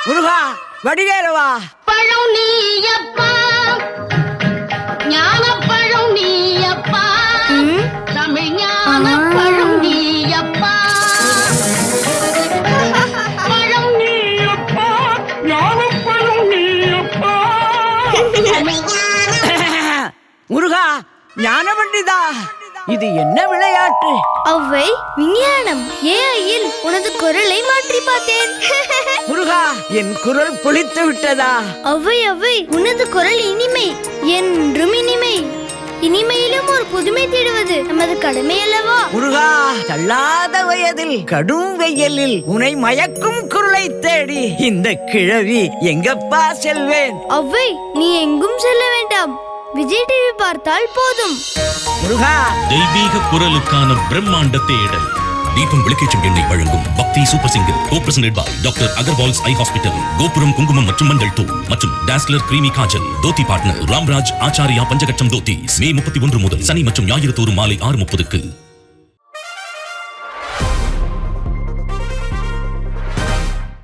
முருகா வடிவேலவா. பழம் நீயப்பா, ஞானப்பழம் நீயப்பா, தமிழ் ஞானப்பழம் நீயப்பா. பழம் நீயப்பா, ஞானப்பழம் நீயப்பா. முருகா ஞான பண்டிதா, இது என்ன விளையாட்டு? அவ்வை விஞ்ஞானம் ஏஐயில் உனது குரலை மாற்றி பார்த்தேன். முருகா என் குரல் புளித்து விட்டதா? அவ்வை அவ்வை உனது குரல் இனிமை, என்றும் இனிமை. இனிமையிலும் ஒரு புதுமை தேடுவது நமது கடமை அல்லவா? முருகா தள்ளாத வயதில் கடும் வெயிலில் உன்னை மயக்கும் குரலை தேடி இந்த கிழவி எங்கப்பா செல்வேன்? அவ்வை நீ எங்கும் செல்ல வேண்டாம், விஜய் டிவி பார்த்தால் போதும். முருகா தெய்வீக குரலுக்கான பிரம்மாண்ட தேடல். தீபம் விளக்கேற்றும் எண்ணெய் வழங்கும் பக்தி super singer co-presented by doctor Agarwal's eye hospital, Gopuram குங்குமம் மற்றும் மஞ்சள் தூள் மற்றும் Dazzler creamy kajal. Dhoti partner Ramraj Acharya Panchakatcham dhoti. May 31 முதல் சனி மற்றும் ஞாயிறு தோறும் மாலை 6:30க்கு.